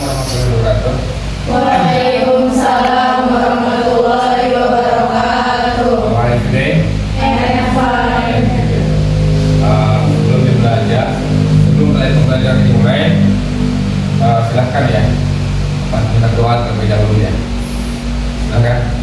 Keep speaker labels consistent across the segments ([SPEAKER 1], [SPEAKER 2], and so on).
[SPEAKER 1] warahmatullahi wabarakatuh.
[SPEAKER 2] Waalaikumsalam warahmatullahi wabarakatuh.
[SPEAKER 1] How are you today?
[SPEAKER 2] I'm fine.
[SPEAKER 1] Sebelum belajar, sebelum kalian belajar dimulai, silahkan ya, kita doa terlebih dahulu ya. Silahkan.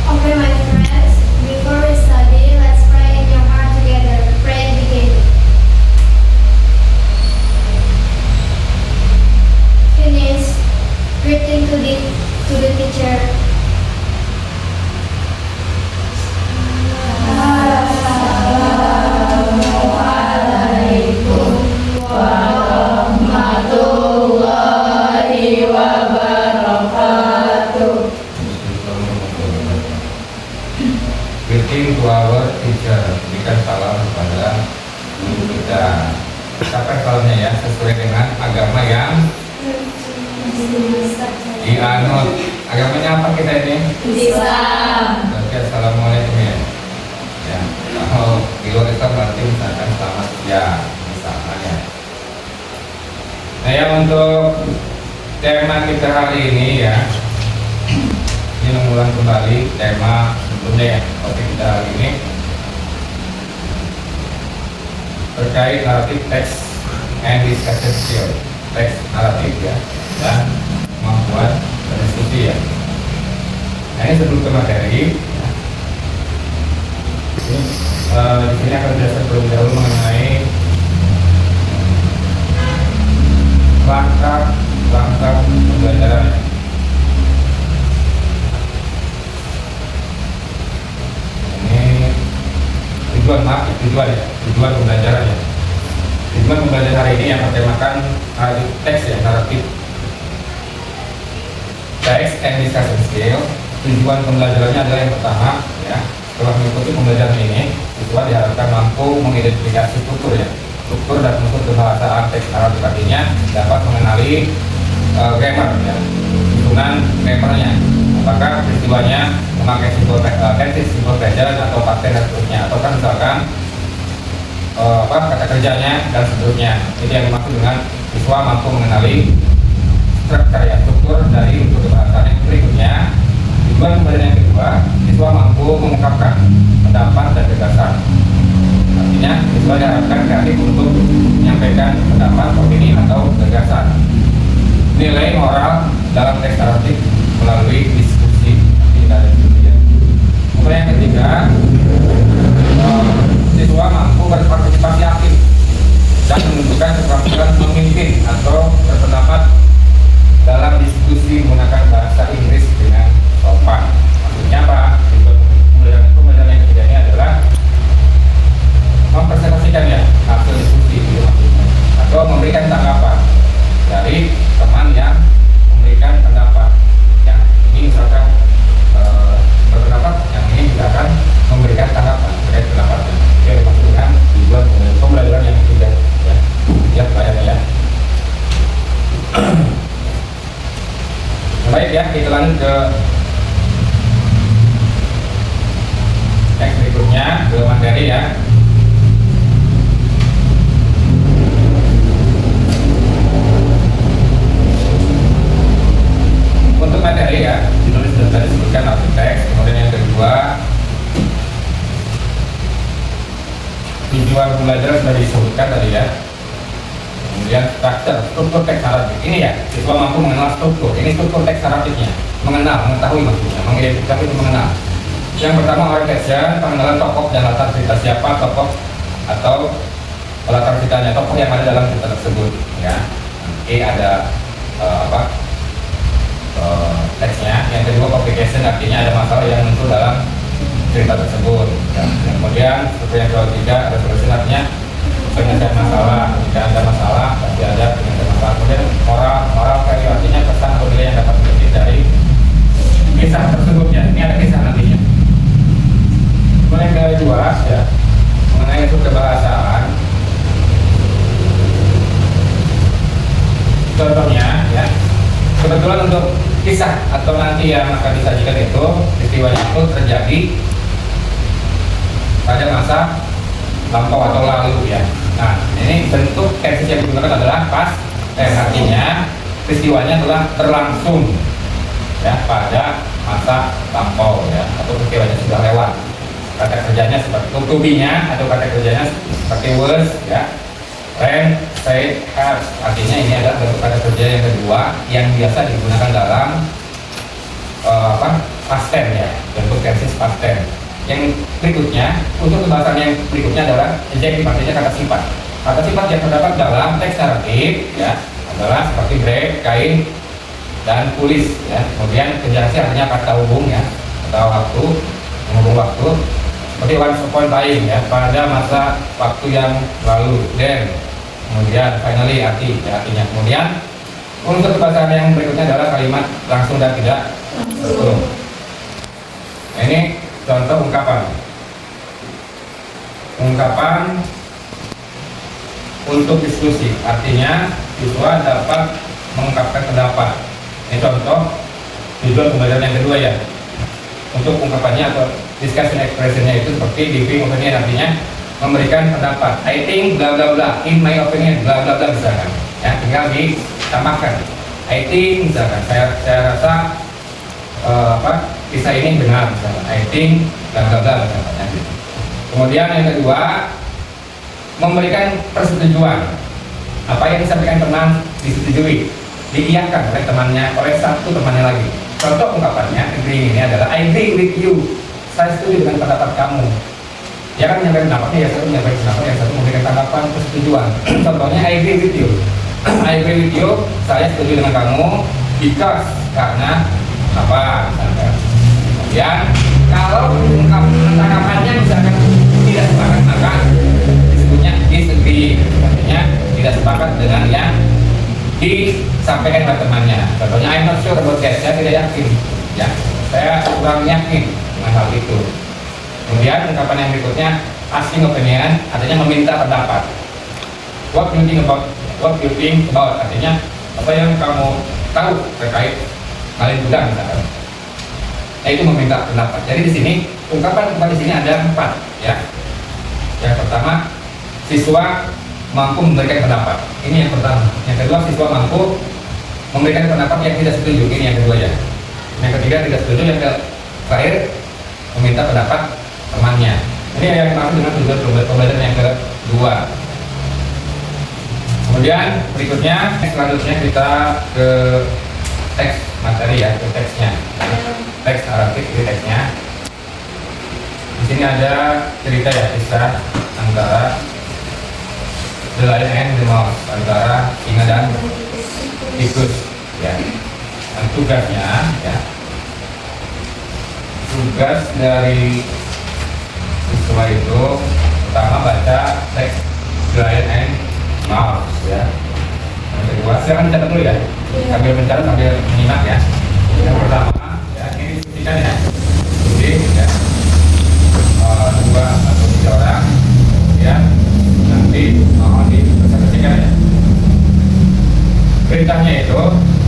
[SPEAKER 3] Okay, my friends, before we study, let's pray in your heart together. Pray and begin. Finish. Greeting to the teacher.
[SPEAKER 2] Assalamualaikum warahmatullahi wabarakatuh.
[SPEAKER 1] Greeting to our teacher, berikan salam kepada guru kita. Ucapkan salamnya ya sesuai dengan agama yang dianut. Agamanya apa kita ini?
[SPEAKER 2] Islam.
[SPEAKER 1] Oke, assalamualaikum ya. Ya, kalau di luar Islam berarti misalkan selamat ya, misalkan ya. Nah ya, untuk tema kita hari ini ya, ini mengulang kembali tema sebelumnya ya. Topik kita hari ini terkait naratif teks and discussion skill, teks naratif ya, dan kemampuan berdiskusi ya. Nah ini sebelum ke materi ya. Ini, di sini akan dijelaskan terlebih dahulu mengenai langkah pembelajaran ya. Tujuan pembelajaran ya. Tujuan pembelajaran hari ini yang bertemakan teks ya, naratif teks and discussion skill. Tujuan pembelajarannya adalah yang pertama ya, setelah mengikuti pembelajaran ini, siswa diharapkan mampu mengidentifikasi struktur ya, struktur dan unsur kebahasaan teks naratif, artinya dapat mengenali grammar ya, susunan grammarnya, apakah peristiwanya memakai tenses, simple present atau past tense dan seterusnya, atau kan misalkan kata kerjanya dan seterusnya. Itu yang dimaksud dengan siswa mampu mengenali struktur dari unsur kebahasaan. Yang berikutnya, tujuan pembelajaran yang kedua, siswa mampu mengungkapkan pendapat dan gagasan. Artinya siswa diharapkan kreatif untuk menyampaikan pendapat, opini atau gagasan. Nilai moral dalam teks naratif melalui diskusi. Tidak ada diskusi ya. Kemudian yang ketiga, siswa mampu berpartisipasi aktif dan menunjukkan keterampilan memimpin atau berpendapat dalam diskusi menggunakan bahasa Inggris dengan sopan. Maksudnya apa? Pembelajaran yang ketiga ini adalah mempresentasikan ya hasil diskusi gitu maksudnya, atau memberikan tanggapan dari teman yang memberikan pendapat. Yang ini misalkan berpendapat, yang ini juga akan memberikan tanggapan terkait pendapatnya. Itu yang dimaksud dengan tujuan pembelajaran yang ketiga ya. Lihat bayarnya ya. Baik ya, kita lanjut ke teks berikutnya, ke materi ya. Untuk materi ya, ditulis sudah tadi disebutkan arti teks. Kemudian yang kedua, tujuan pembelajaran sudah disebutkan tadi ya. Kemudian struktur teks naratif ini ya, siswa mampu mengenal struktur. Ini struktur teks naratifnya, mengetahui maksudnya, mengidentifikasi itu mengenal. Yang pertama, orientation, pengenalan tokoh dan latar cerita, siapa tokoh atau latar ceritanya, tokoh yang ada dalam cerita tersebut ya. Nanti ada teksnya. Yang kedua, complication, artinya ada masalah yang muncul dalam cerita tersebut ya. Kemudian seperti yang ketiga, ada solusi, artinya penyelesaian masalah. Jika ada masalah pasti ada penyelesaian masalah. Kemudian moral value, artinya pesan atau nilai yang dapat dipetik dari kisah tersebut ya. Ini ada kisah nantinya. Kemudian yang kedua ya, mengenai unsur kebahasaan. Contohnya ya, kebetulan untuk kisah atau nanti yang akan disajikan itu peristiwanya itu terjadi pada masa lampau atau lalu ya. Nah, ini bentuk tenses yang digunakan adalah past tense, artinya peristiwanya telah berlangsung ya pada masa lampau ya, atau peristiwanya sudah lewat. Kata kerjanya seperti itu, to be-nya atau kata kerjanya seperti was ya. Ran, said, have, artinya ini adalah bentuk kata kerja yang kedua yang biasa digunakan dalam past tense ya, bentuk tenses past tense. Yang berikutnya, untuk pembahasan yang berikutnya adalah adjektif, artinya kata sifat. Kata sifat yang terdapat dalam teks narratif ya adalah seperti break, kain, dan pulis ya. Kemudian konjungsi artinya kata hubung ya, atau waktu, menghubung waktu. Seperti once upon time ya, pada masa waktu yang lalu. Then, kemudian finally artinya. Kemudian untuk pembahasan yang berikutnya adalah kalimat langsung dan tidak langsung. Nah, ini contoh ungkapan. Ungkapan untuk diskusi, artinya siswa dapat mengungkapkan pendapat. Ini contoh tujuan pembelajaran yang kedua ya. Untuk ungkapannya atau discussion expressionnya itu seperti giving opinion, artinya memberikan pendapat. I think bla bla bla, in my opinion bla bla bla misalkan. Ya, tinggal ditambahkan. I think misalkan saya rasa kisah ini benar misalkan. I think bla bla bla misalkan. Kemudian yang kedua, memberikan persetujuan. Apa yang disampaikan teman disetujui, diiyakan oleh temannya, oleh satu temannya lagi. Contoh ungkapannya agree ini adalah I agree with you. Saya setuju dengan pendapat kamu. Dia kan menyampaikan pendapatnya, yang satu menyampaikan pendapat, yang satu memberikan tanggapan persetujuan. Contohnya I agree with you. I agree with you. Saya setuju dengan kamu because, karena apa? Misalkan. Kemudian kalau tanggapannya misalkan tidak sepakat, maka disebutnya disagree. Artinya tidak sepakat dengan yang disampaikan oleh temannya. Contohnya I'm not sure about that. Saya tidak yakin. Ya, saya kurang yakin dengan hal itu. Kemudian ungkapan yang berikutnya asking opinion, artinya meminta pendapat. What you think about, artinya apa yang kamu tahu terkait hal itu misalkan. Nah, itu meminta pendapat. Jadi di sini ungkapan di sini ada 4 ya. Yang pertama, siswa mampu memberikan pendapat. Ini yang pertama. Yang kedua, siswa mampu memberikan pendapat yang tidak setuju. Ini yang kedua ya. Yang ketiga, tidak setuju. Yang terakhir, meminta pendapat temannya. Ini yang dimaksud dengan tujuan pembelajaran yang kedua. Kemudian berikutnya, selanjutnya kita ke teks materi ya, ke teksnya. Teks naratif di teksnya. Di sini ada cerita ya, kisah antara The Lion and the Mouse, antara singa dan tikus ya. Dan tugasnya ya, tugas dari siswa itu pertama baca teks The Lion and Mouse ya. Yang kedua, silakan catat dulu ya, sambil mencatat sambil menyimak ya. Yang pertama ya, ini diskusikan ya, ya. 2 atau 3 orang ya, nanti mau dipresentasikan ya. Perintahnya itu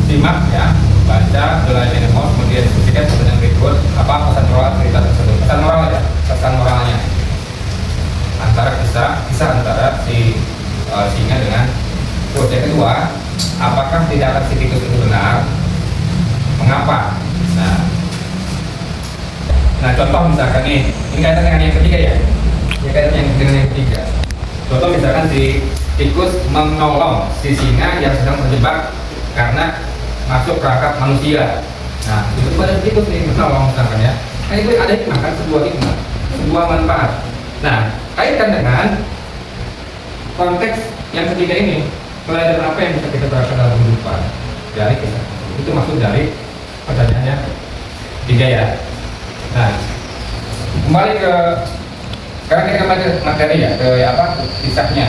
[SPEAKER 1] simak ya, baca The Lion and the Mouse, kemudian diskusikan dengan berikut apa pesan moral cerita tersebut. Pesan moral ya, pesan moralnya antara kisah antara si singa dengan tikus. Yang kedua, apakah tindakan si tikus itu benar? Mengapa? Nah contoh misalkan nih, ini kaitan dengan yang ketiga ya. Ini kaitan dengan yang ketiga. Contoh misalkan si tikus menolong si singa yang sedang terjebak karena masuk perangkap manusia. Nah itu pada tikus nih menolong misalkan ya. Nah itu ada hikmah kan, sebuah manfaat. Nah kaitkan dengan konteks yang ketiga ini, pelajaran apa yang bisa kita terapkan dalam kehidupan dari kisah itu maksud dari pertanyaannya tiga ya. Nah kembali ke sekarang kita baca materi ya, ke apa kisahnya.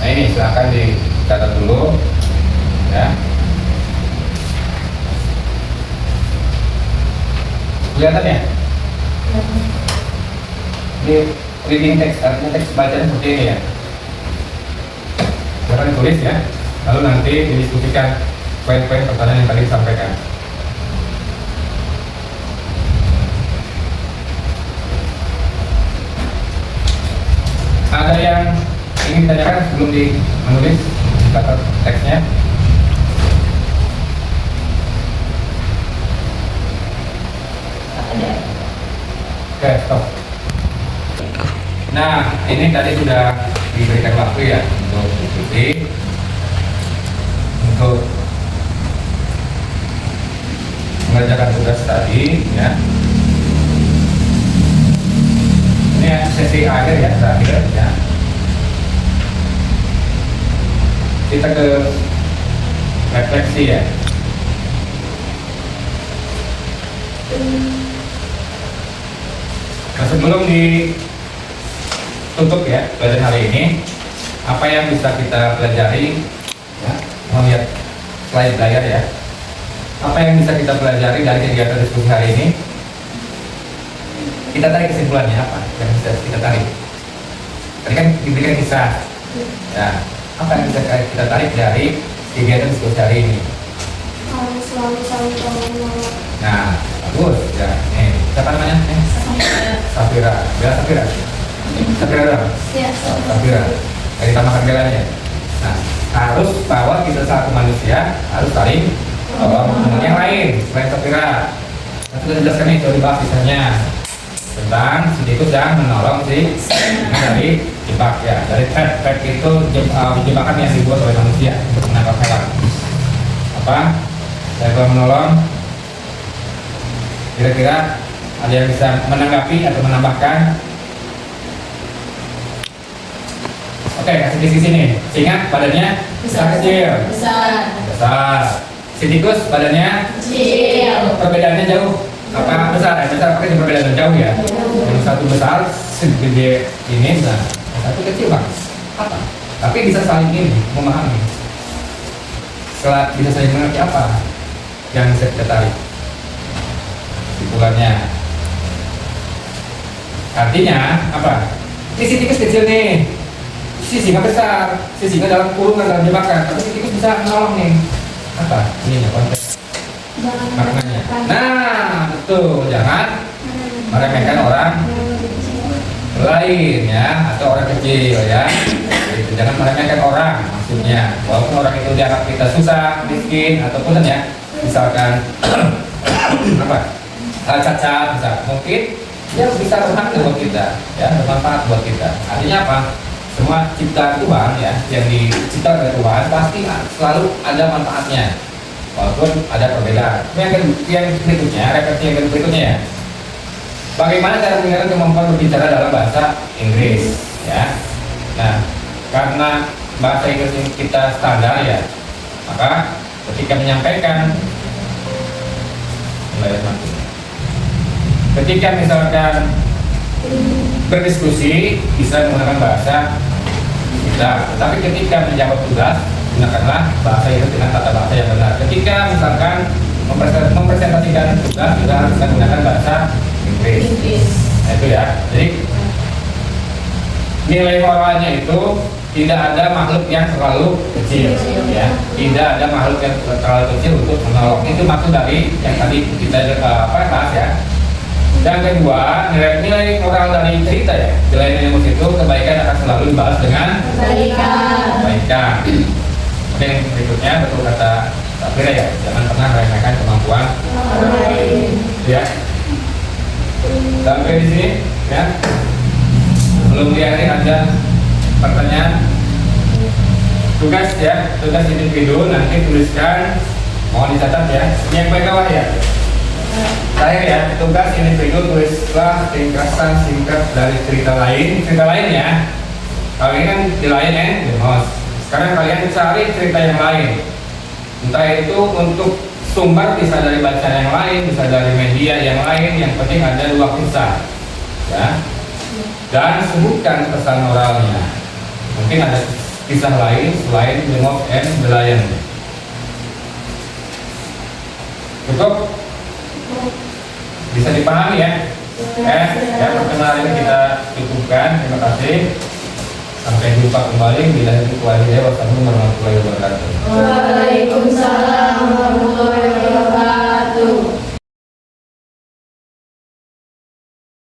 [SPEAKER 1] Nah ini silahkan dicatat dulu ya. Kelihatan ya? Ini reading text, artinya teks bacaan seperti ini ya. Silahkan ditulis ya, lalu nanti didiskusikan poin-poin pertanyaan yang tadi disampaikan. Ada yang ingin ditanyakan sebelum menulis catat teksnya?
[SPEAKER 2] Ada.
[SPEAKER 1] Oke, stop. Nah, ini tadi sudah diberikan waktu ya untuk diskusi, untuk mengerjakan tugas tadi ya. Ini ya, sesi akhir ya, terakhir ya. Kita ke refleksi ya. Nah, sebelum ditutup ya pelajaran hari ini, apa yang bisa kita pelajari ya, mau lihat slide layar ya, apa yang bisa kita pelajari dari kegiatan diskusi hari ini? Kita tarik kesimpulannya apa yang bisa kita tarik? Tadi kan diberikan kisah ya, apa yang bisa kita tarik dari kegiatan diskusi hari ini?
[SPEAKER 3] Harus selalu saling tolong-menolong.
[SPEAKER 1] Nah, bagus ya. Siapa namanya? Safira. Bella Safira. Safira dong.
[SPEAKER 3] Ya.
[SPEAKER 1] Safira. Dari Taman Kargalannya. Nah, harus bahwa kita satu manusia harus saling tolong dengan yang lain selain Safira. Nah, sudah dijelaskan nih, coba dibahas misalnya tentang si tikus yang menolong si dari jebak ya. Dari trap itu jebakan yang dibuat oleh manusia untuk menangkap hewan. Apa? Saya telah menolong. Kira-kira ada yang bisa menanggapi atau menambahkan? Oke, kasih di sini. Ingat badannya besar kecil. Besar. Si tikus badannya
[SPEAKER 2] Kecil.
[SPEAKER 1] perbedaannya jauh. Apa besar? Besar pakai perbedaan jauh ya. Yang satu besar segede ini, nah yang satu kecil bang. Apa? Tapi bisa saling ini memahami. Setelah bisa saling mengerti apa yang bisa kita tarik kesimpulannya. Artinya apa? Ini si tikus kecil nih, si singa besar, si singa dalam kurungan, dalam jebakan, tapi si tikus bisa menolong nih. Apa? Ini ya konteks
[SPEAKER 3] Jangan
[SPEAKER 1] maknanya.
[SPEAKER 3] meremehkan.
[SPEAKER 1] Nah, betul, jangan meremehkan orang lain ya, atau orang kecil ya. Gitu. Jangan meremehkan orang, maksudnya walaupun orang itu dianggap kita susah, miskin ataupun ya misalkan apa cacat, bisa mungkin dia bisa bermanfaat buat kita ya, bermanfaat buat kita. Artinya apa? Semua ciptaan Tuhan ya yang diciptakan oleh Tuhan pasti selalu ada manfaatnya walaupun ada perbedaan. Yang berikutnya, refleksi yang berikutnya ya, bagaimana cara meningkatkan kemampuan berbicara dalam bahasa Inggris ya. Nah, karena bahasa Inggris kita standar ya, maka ketika menyampaikan ketika misalkan berdiskusi bisa menggunakan bahasa kita, tetapi ketika menjawab tugas gunakanlah bahasa Inggris dengan tata bahasa yang benar. Ketika misalkan mempresentasikan tugas juga harus menggunakan bahasa Inggris. Nah, itu ya. Jadi nilai moralnya itu tidak ada makhluk yang terlalu kecil ya. Tidak ada makhluk yang terlalu kecil untuk menolong. Itu maksud dari yang tadi kita bahas ya. Yang kedua, nilai moral dari cerita ya. Nilai emosi itu kebaikan akan selalu dibahas dengan kebaikan. Oke, berikutnya betul kata Safira ya, jangan pernah meremehkan kemampuan ya. Sampai di sini ya. Belum diakhiri ada pertanyaan. Tugas ya, tugas individu nanti tuliskan, mohon dicatat ya. Yang baik bawah ya. Terakhir ya, tugas individu tulislah ringkasan singkat dari cerita lain. Cerita lain ya. Kalau ini kan di lain ya, sekarang kalian cari cerita yang lain. Entah itu untuk sumber bisa dari bacaan yang lain, bisa dari media yang lain. Yang penting ada 2 kisah ya. Dan sebutkan pesan moralnya. Mungkin ada kisah lain selain The Mouse and the Lion. Cukup? Bisa dipahami ya? Ya, perkenalan ini kita cukupkan. Terima kasih. Sampai jumpa kembali. Bila itu wassalamualaikum warahmatullahi wabarakatuh.
[SPEAKER 2] Waalaikumsalam.